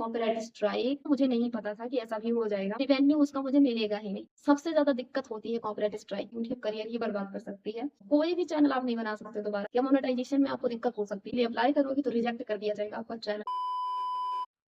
Copyright strike, मुझे नहीं पता था कि ऐसा भी हो जाएगा। रिवेन्यू उसका मुझे मिलेगा ही नहीं। सबसे ज्यादा दिक्कत होती है कॉपीराइट स्ट्राइक, यूट्यूब करियर ही बर्बाद कर सकती है। कोई भी चैनल आप नहीं बना सकते दोबारा, या मोनेटाइजेशन में आपको दिक्कत हो सकती है। अप्लाई करोगे तो रिजेक्ट कर दिया जाएगा आपका channel.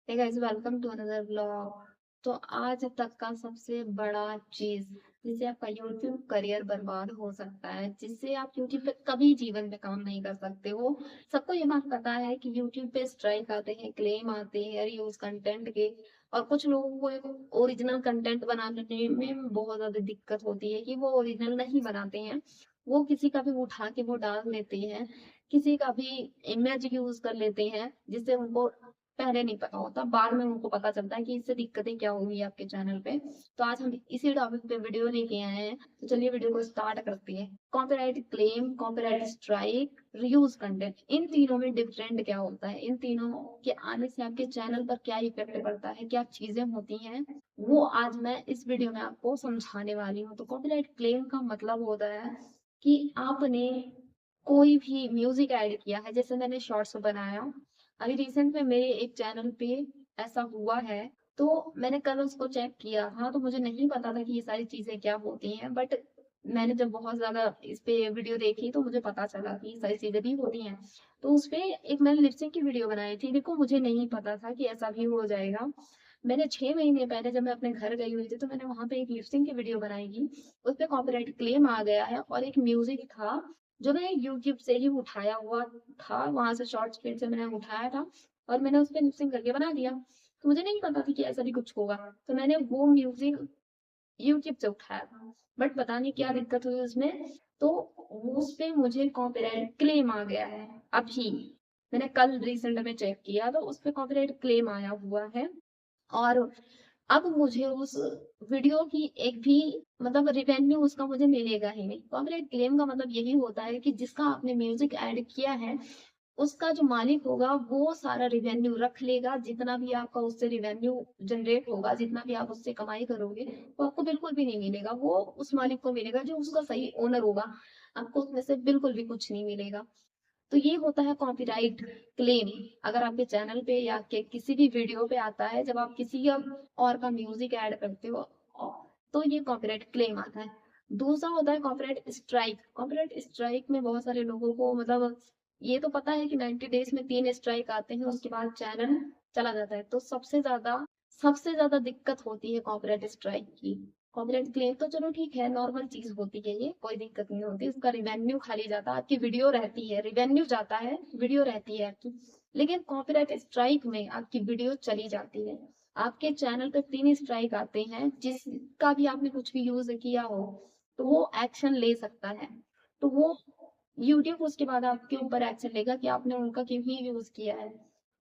Hey guys, welcome to another vlog. तो आज तक का सबसे बड़ा चीज जिससे आपका यूट्यूब करियर बर्बाद हो सकता है, जिससे आप यूट्यूब पे कभी जीवन में काम नहीं कर सकते हो। सबको ये बात पता है कि यूट्यूब पे स्ट्राइक आते हैं, क्लेम आते हैं रीयूज कंटेंट के, और कुछ लोगों को ओरिजिनल कंटेंट बनाने में बहुत ज्यादा दिक्कत होती है कि वो ओरिजिनल नहीं बनाते हैं। वो किसी का भी उठा के वो डाल देते हैं, किसी का भी इमेज यूज कर लेते हैं, जिससे उनको पहले नहीं पता होता, बाद में उनको पता चलता है कि इससे दिक्कतें क्या होंगी आपके चैनल पे। तो आज हम इसी टॉपिक पे वीडियो लेके आए हैं। तो चलिए वीडियो को स्टार्ट करते हैं। Copyright claim, copyright strike, reuse content, इन तीनों में डिफरेंट क्या होता है, इन तीनों के आने से आपके चैनल पर क्या इफेक्ट पड़ता है, क्या चीजें होती हैं, वो आज मैं इस वीडियो में आपको समझाने वाली हूँ। तो कॉपीराइट क्लेम का मतलब होता है कि आपने कोई भी म्यूजिक ऐड किया है, जैसे मैंने शॉर्ट्स बनाया अभी रिसेंट में मेरे एक चैनल पे ऐसा हुआ है। तो मैंने कल उसको चेक किया था, तो मुझे नहीं पता था कि ये सारी चीजें क्या होती हैं, बट मैंने जब बहुत ज्यादा इस पे वीडियो देखी तो मुझे पता चला कि ये सारी चीजें भी होती हैं। तो उस पे एक मैंने लिपसिंग की वीडियो बनाई थी। देखो, मुझे नहीं पता था कि ऐसा भी हो जाएगा। मैंने 6 महीने पहले जब मैं अपने घर गई हुई थी, तो मैंने वहां पे एक लिपसिंग की वीडियो बनाई थी। उस पे कॉपीराइट क्लेम आ गया है, और एक म्यूजिक था जो मैंने यूट्यूब से ही उठाया हुआ था, वहां से शॉर्ट्स फीड से मैंने उठाया था, और मैंने उस पे लिपसिंग करके बना दिया। तो मुझे नहीं पता था कि ऐसा भी कुछ होगा। तो मैंने वो म्यूजिक यूट्यूब से उठाया था, बट पता नहीं क्या दिक्कत हुई उसमें। तो उस पे मुझे कॉपीराइट क्लेम आ गया है। अभी मैंने कल रिसेंट में चेक किया, तो उस पे कॉपीराइट क्लेम आया हुआ है। और अब मुझे उस वीडियो की एक भी मतलब रिवेन्यू उसका मुझे मिलेगा ही नहीं। कॉपीराइट क्लेम का मतलब यही होता है कि जिसका आपने म्यूजिक ऐड किया है, उसका जो मालिक होगा वो सारा रिवेन्यू रख लेगा। जितना भी आपका उससे रिवेन्यू जनरेट होगा, जितना भी आप उससे कमाई करोगे, वो आपको बिल्कुल भी नहीं मिलेगा। वो उस मालिक को मिलेगा जो उसका सही ओनर होगा। आपको उसमें से बिल्कुल भी कुछ नहीं मिलेगा। तो ये होता है कॉपीराइट क्लेम। अगर आपके चैनल पे या के किसी भी वीडियो पे आता है, जब आप किसी और का म्यूजिक ऐड करते हो, तो ये कॉपीराइट क्लेम आता है। दूसरा होता है कॉपीराइट स्ट्राइक। कॉपीराइट स्ट्राइक में बहुत सारे लोगों को मतलब ये तो पता है कि 90 डेज में 3 स्ट्राइक आते हैं, उसके बाद चैनल चला जाता है। तो सबसे ज्यादा दिक्कत होती है कॉपीराइट स्ट्राइक की। कॉपीराइट क्लेम तो चलो ठीक है, नॉर्मल चीज होती है, ये कोई दिक्कत नहीं होती। उसका रिवेन्यू खाली जाता है, आपकी वीडियो रहती है, रिवेन्यू जाता है, वीडियो रहती है आपकी। लेकिन कॉपीराइट स्ट्राइक में आपकी वीडियो चली जाती है। आपके चैनल पे 3 स्ट्राइक आते हैं, जिसका भी आपने कुछ भी यूज किया हो, तो वो एक्शन ले सकता है। तो वो यूट्यूब उसके बाद आपके ऊपर एक्शन लेगा कि आपने उनका क्यों ही यूज किया है।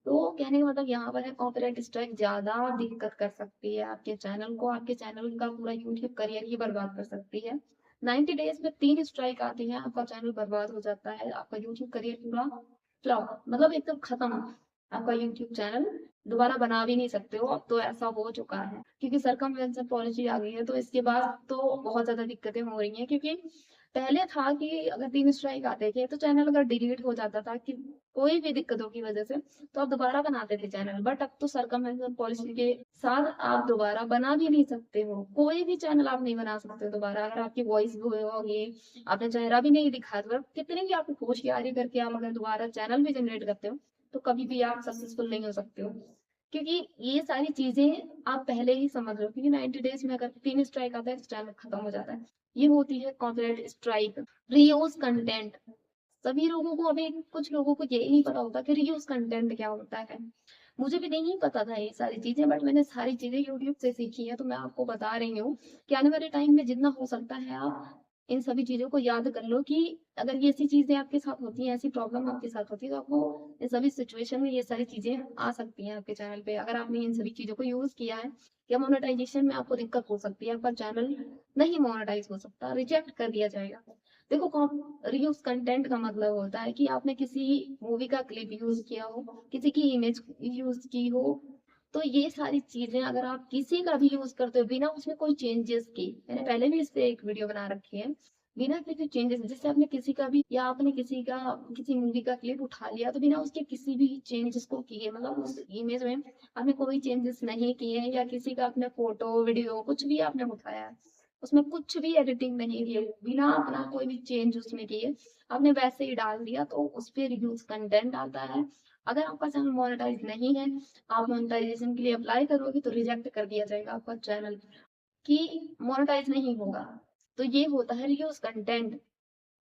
तो कहने का मतलब यहाँ पर है, कॉपीराइट स्ट्राइक ज्यादा दिक्कत कर सकती है आपके चैनल को, आपके चैनल का पूरा यूट्यूब करियर ही बर्बाद कर सकती है। 90 डेज में 3 स्ट्राइक आती है, आपका चैनल बर्बाद हो जाता है, आपका यूट्यूब करियर पूरा फ्लॉप, मतलब एकदम खत्म। आपका यूट्यूब चैनल दोबारा बना भी नहीं सकते हो। अब तो ऐसा हो चुका है, क्योंकि सरकमवेंशन पॉलिसी आ गई है। तो इसके बाद तो बहुत ज्यादा दिक्कतें हो रही हैं, क्योंकि पहले था कि अगर 3 स्ट्राइक आते थे तो चैनल अगर डिलीट हो जाता था कि कोई भी दिक्कतों की वजह से, तो आप दोबारा बनाते थे चैनल। बट अब तो सरकमवेंशन पॉलिसी के साथ आप दोबारा बना भी नहीं सकते हो। कोई भी चैनल आप नहीं बना सकते दोबारा। अगर आपकी वॉइस भी होगी, आपने चेहरा भी नहीं दिखा, तो कितनी भी आपको होशियारी करके आप अगर दोबारा चैनल भी जनरेट करते हो, तो कभी भी आप सक्सेसफुल नहीं हो सकते हो। क्योंकि ये सारी चीजें आप पहले ही समझ लो, क्योंकि 90 डेज में अगर 3 स्ट्राइक आता है तो चैनल खत्म हो जाता है। ये होती है कॉपीराइट स्ट्राइक। रीयूज कंटेंट, सभी लोगों को, अभी कुछ लोगों को यही नहीं पता होता कि रीयूज कंटेंट क्या होता है। मुझे भी नहीं पता था ये सारी चीजें, बट मैंने सारी चीजें यूट्यूब से सीखी है, तो मैं आपको बता रही हूँ कि आने वाले टाइम में जितना हो सकता है आप इन सभी चीजों को याद कर लो, कि अगर ये ऐसी चीजें आपके साथ होती हैं, ऐसी प्रॉब्लम आपके साथ होती है, तो आपको इन सभी सिचुएशन में ये सारी चीजें आ सकती हैं आपके चैनल पे। अगर आपने इन सभी चीजों को यूज किया है, या मोनेटाइजेशन में आपको दिक्कत हो सकती है, आपका चैनल नहीं मोनेटाइज हो सकता, रिजेक्ट कर दिया जाएगा। देखो, रीयूज कंटेंट का मतलब होता है कि आपने किसी मूवी का क्लिप यूज किया हो, किसी की इमेज यूज की हो, तो ये सारी चीजें अगर आप किसी का भी यूज करते हो बिना उसमें कोई चेंजेस की, मैंने पहले भी इस पे एक वीडियो बना रखी है, बिना किसी चेंजेस, जैसे आपने किसी का भी या आपने किसी का किसी मूवी का क्लिप उठा लिया तो बिना उसके किसी भी चेंजेस को किए, मतलब उस इमेज में आपने कोई चेंजेस नहीं किए, या किसी का आपने फोटो वीडियो कुछ भी आपने उठाया है, उसमें कुछ भी एडिटिंग नहीं की, बिना अपना कोई भी चेंज उसमें किए आपने वैसे ही डाल दिया, तो उस पे रिव्यूज कंटेंट आता है। अगर आपका चैनल मोनेटाइज नहीं है, आप मोनेटाइजेशन के लिए अप्लाई करोगे तो रिजेक्ट कर दिया जाएगा आपका चैनल, कि मोनेटाइज नहीं होगा। तो ये होता है रियूज कंटेंट,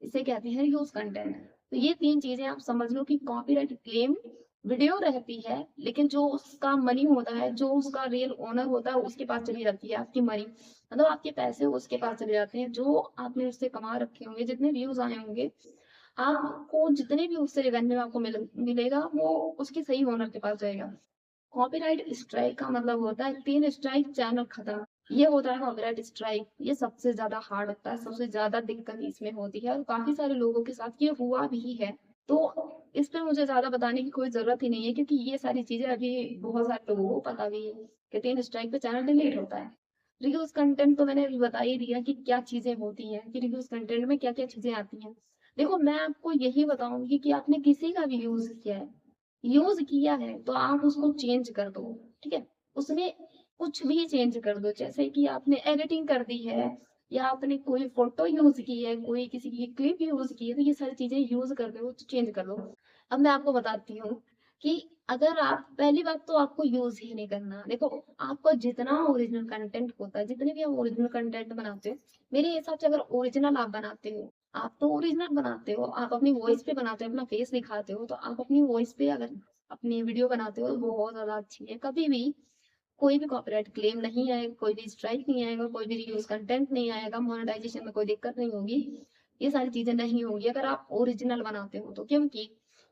इसे कहते हैं रियूज कंटेंट। तो ये तीन चीजें आप समझ लो कि कॉपीराइट क्लेम वीडियो रहती है, लेकिन जो उसका मनी होता है, जो उसका रियल ओनर होता है, उसके पास चली जाती है आपकी मनी, मतलब आपके पैसे उसके पास चले जाते हैं, जो आपने उससे कमा रखे होंगे, जितने व्यूज आए होंगे, आपको जितने भी उससे रेवेन्यू आपको मिलेगा वो उसके सही ओनर के पास जाएगा। कॉपीराइट स्ट्राइक का मतलब होता है 3 स्ट्राइक चैनल खत्म। ये होता है कॉपीराइट स्ट्राइक, ये सबसे ज्यादा हार्ड होता है, सबसे ज्यादा दिक्कत इसमें होती है, और काफी सारे लोगों के साथ ये हुआ भी है। तो इस पे मुझे ज्यादा बताने की कोई जरूरत ही नहीं है, क्योंकि ये सारी चीजें अभी बहुत सारे लोगों को पता भी है कि 3 स्ट्राइक पे चैनल डिलीट होता है। रिव्यूज कंटेंट तो मैंने अभी बता ही दिया कि क्या चीजें होती हैं, कि रिव्यूज कंटेंट में क्या क्या चीजें आती हैं। देखो, मैं आपको यही बताऊंगी कि आपने किसी का भी यूज किया है तो आप उसको चेंज कर दो, ठीक है। उसमें कुछ भी चेंज कर दो, जैसे कि आपने एडिटिंग कर दी है, या आपने कोई फोटो यूज की है, कोई किसी की क्लिप यूज की है, तो ये सारी चीजें यूज कर दो तो चेंज कर दो। अब मैं आपको बताती हूँ कि अगर आप, पहली बात तो आपको यूज ही नहीं करना। देखो, आपका जितना ओरिजिनल कंटेंट होता है, जितने भी आप ओरिजिनल कंटेंट बनाते हो, मेरे हिसाब से अगर ओरिजिनल आप बनाते हो, आप तो ओरिजिनल बनाते हो, आप अपनी वॉइस पे बनाते हो, अपना फेस दिखाते हो, तो आप अपनी वॉइस पे अगर अपनी वीडियो बनाते हो तो बहुत ज्यादा अच्छी है। कभी भी कोई भी कॉपीराइट क्लेम नहीं आएगा, कोई भी स्ट्राइक नहीं आएगा, कोई भी रीयूज कंटेंट नहीं आएगा, मोनेटाइजेशन में कोई दिक्कत नहीं होगी, ये सारी चीजें नहीं होगी अगर आप ओरिजिनल बनाते हो तो। क्योंकि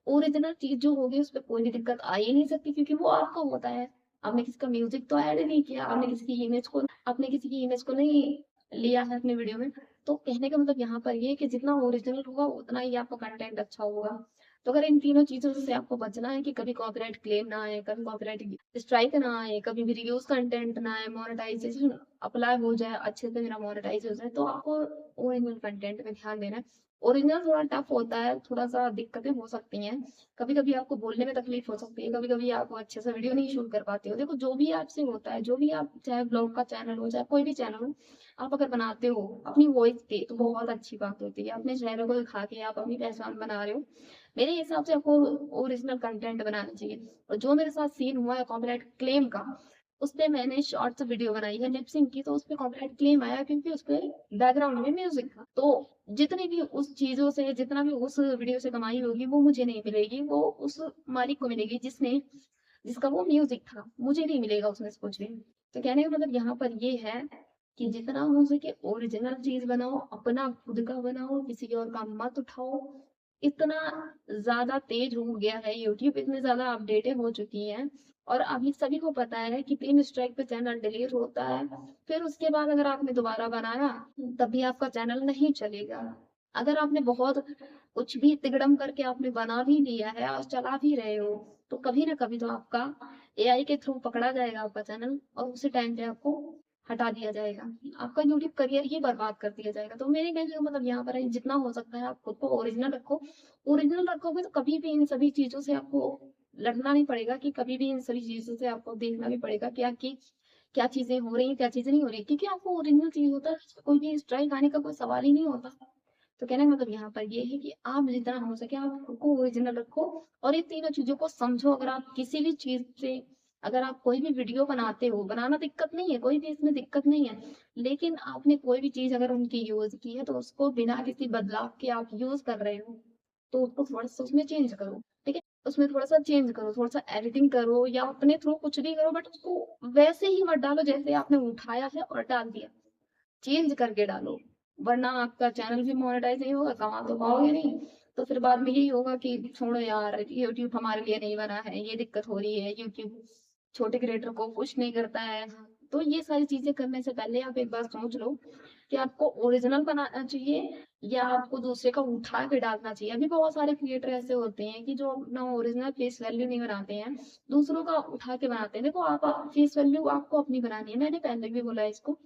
ओरिजिनल चीज जो होगी उस पर कोई भी दिक्कत आ ही नहीं सकती, क्योंकि वो आपका होता है। आपने किसी का म्यूजिक तो ऐड नहीं किया, आपने किसी की इमेज को नहीं लिया है अपने वीडियो में। तो कहने का मतलब यहाँ पर ये है कि जितना ओरिजिनल होगा उतना ही आपका कंटेंट अच्छा होगा। तो अगर इन तीनों चीजों से आपको बचना है कि कभी कॉपीराइट क्लेम ना आए, कभी कॉपीराइट स्ट्राइक ना आए, कभी भी रिव्यूज कंटेंट ना आए, मोनेटाइजेशन अप्लाई हो जाए, अच्छे से मेरा मोनेटाइज हो जाए, तो आपको ओरिजिनल कंटेंट पे ध्यान देना है। ओरिजिनल थोड़ा टफ होता है, थोड़ा सा दिक्कतें हो सकती हैं, कभी कभी आपको बोलने में तकलीफ हो सकती है, कभी कभी आप अच्छे से वीडियो नहीं शूट कर पाते हो। देखो, जो भी आपसे होता है, जो भी आप, चाहे ब्लॉग का चैनल हो, चाहे कोई भी चैनल हो, आप अगर बनाते हो अपनी वॉइस पे तो बहुत अच्छी बात होती है। अपने चेहरे को दिखा के आप अपनी पहचान बना रहे हो, मेरे हिसाब से आपको ओरिजिनल कंटेंट बनाना चाहिए। और जो मेरे साथ सीन हुआ है कॉपीराइट क्लेम का, उस पे मैंने शॉर्ट्स वीडियो बनाई है लिपसिंग की, तो उस पे कॉपीराइट क्लेम आया क्योंकि उस पे बैकग्राउंड में म्यूजिक था। तो जितनी भी उस चीजों से, जितना भी उस वीडियो से कमाई होगी वो मुझे नहीं मिलेगी, वो उस मालिक को मिलेगी जिसने, जिसका वो म्यूजिक था, मुझे नहीं मिलेगा उसमें से कुछ भी। तो कहने का मतलब यहाँ पर ये है कि जितना हो सके ओरिजिनल चीज बनाओ, अपना खुद का बनाओ, किसी और का मत उठाओ। इतना ज्यादा तेज हो गया है यूट्यूब, इतनी ज्यादा अपडेटेड हो चुकी है, और अभी सभी को पता है कि 3 स्ट्राइक पे चैनल डिलीट होता है। फिर उसके बाद अगर आपने दोबारा बनाया तब भी आपका चैनल नहीं चलेगा। अगर आपने बहुत कुछ भी तिगड़म करके आपने बना भी लिया है और चला भी रहे हो, तो कभी ना कभी तो आपका एआई के थ्रू पकड़ा जाएगा आपका चैनल, और उसी टाइम पे आपको हटा दिया जाएगा, आपका यूट्यूब करियर ही बर्बाद कर दिया जाएगा। तो मेरे कहने का मतलब यहाँ पर है, जितना हो सकता है आप खुद को ओरिजिनल रखो। ओरिजिनल रखोगे तो कभी भी इन सभी चीजों से आपको लड़ना नहीं पड़ेगा, कि कभी भी इन सभी चीजों से आपको देखना भी पड़ेगा क्या कि क्या चीजें हो रही हैं, क्या चीजें नहीं हो रही, क्योंकि आपको ओरिजिनल चीज होता है, कोई भी स्ट्राइक आने का कोई सवाल ही नहीं होता। तो कहने का मतलब यहाँ पर ये है कि आप जितना हो सके आप खुद को ओरिजिनल रखो, और ये तीनों चीजों को समझो। अगर आप किसी भी चीज से, अगर आप कोई भी वीडियो बनाते हो, बनाना दिक्कत नहीं है, कोई भी इसमें दिक्कत नहीं है, लेकिन आपने कोई भी चीज अगर उनकी यूज की है तो उसको बिना किसी बदलाव के आप यूज कर रहे हो, तो उसको थोड़ा सा उसमें चेंज करो, ठीक है। उसमें थोड़ा सा चेंज करो, थोड़ा सा एडिटिंग करो, या अपने थ्रू कुछ भी करो, बट उसको वैसे ही मत डालो जैसे आपने उठाया है और डाल दिया, चेंज करके डालो। वरना आपका चैनल भी मोनेटाइज नहीं होगा, कमा तो पाओगे नहीं। तो फिर बाद में यही होगा कि छोड़ो यार, यूट्यूब हमारे लिए नहीं बना है, ये दिक्कत हो रही है, यूट्यूब छोटे क्रिएटर को पुश नहीं करता है। तो ये सारी चीजें करने से पहले आप एक बार सोच लो कि आपको ओरिजिनल बनाना चाहिए या आपको दूसरे का उठा के डालना चाहिए। अभी बहुत सारे क्रिएटर ऐसे होते हैं कि जो अपना ओरिजिनल फेस वैल्यू नहीं बनाते हैं, दूसरों का उठा के बनाते हैं। देखो, आप फेस वैल्यू आपको अपनी बनानी है, मैंने पहले भी बोला है इसको,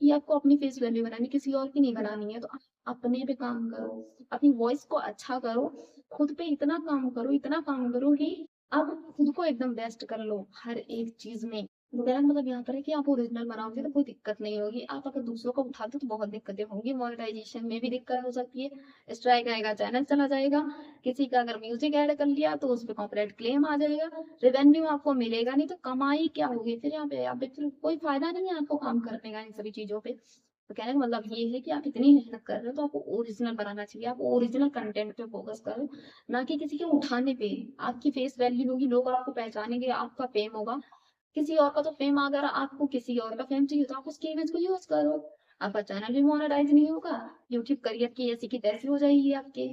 कि आपको अपनी फेस वैल्यू बनानी, किसी और की नहीं बनानी है। तो आप अपने पे काम करो, अपनी वॉइस को अच्छा करो, खुद पे इतना काम करो कि आप खुद को एकदम बेस्ट कर लो हर एक चीज़ में। तो कहने का मतलब यहाँ पर है कि आप ओरिजिनल बनाओगे तो कोई दिक्कत नहीं होगी। आप अगर दूसरों को उठाते हो तो बहुत दिक्कतें होंगी, मोनेटाइजेशन में भी दिक्कत हो सकती है, स्ट्राइक आएगा, चैनल चला जाएगा, किसी का अगर म्यूजिक ऐड कर लिया तो उस पे कॉपीराइट क्लेम आ जाएगा, रेवेन्यू आपको मिलेगा नहीं, तो कमाई क्या होगी फिर यहाँ पे फिर कोई फायदा नहीं है आपको काम करने का इन सभी चीजों पे। तो कहने का मतलब ये है कि आप इतनी मेहनत कर रहे हो तो आपको ओरिजिनल बनाना चाहिए, आप ओरिजिनल कंटेंट पे फोकस करो, ना कि किसी के उठाने पे। आपकी फेस वैल्यू होगी, लोग आपको पहचानेंगे, आपका फेम होगा। किसी और का तो फेम, अगर आपको किसी और का फेम चाहिए तो आप उसकी इमेज को यूज करो, आपका चैनल भी मोनेटाइज नहीं होगा, यूट्यूब करियर की ऐसी की तैसी हो जाएगी आपके।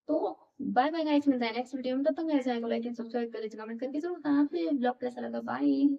तो बाय बाय गाइस, मिलते हैं नेक्स्ट वीडियो में। तब तक मेरे चैनल को लाइक एंड सब्सक्राइब कर लीजिए, कमेंट करके जरूर बताना आपको ये ब्लॉग कैसा लगा। बाय।